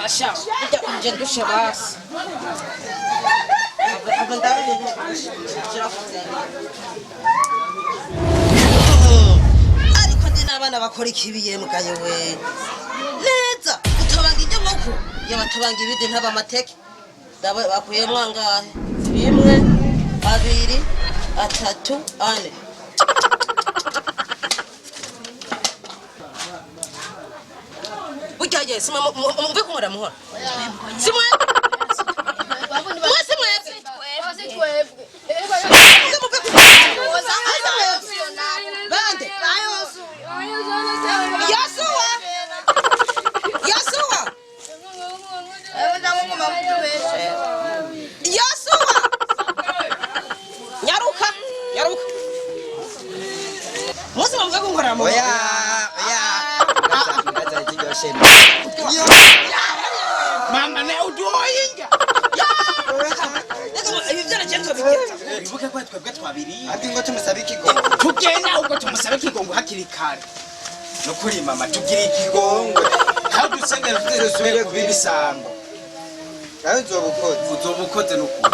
Asha, nje ndushe basi. Aba ndabire kirafuze. Ariko ndi nabana bakora ikibiye mugaye we. Neza, utabanga inyo nkoko. Yabatabanga ibindi ntaba amateke. Dawe bakuye mwangahe? 1 2 3 4. Bukaje sima mbe kumura muhora. Simwe. Mwese mwese. Bande. Yasuwa. Yasuwa. Yasuwa. Nyaruka. Nyaruka. Mwese mbe kumura muhora. Oya. Mama ne udoyinga. Ibyo cyo biketa. Bibuke ko twebwe twabiri. Ati ngo tumusabe ikigongo. Tugenda ubwo tumusabe ikigongo hakiri kare. No kuri mama tugira ikigongo. Kandi usengera tutesubire kubibisambo. Nawe uzobukoze. Uzobukoze nuko.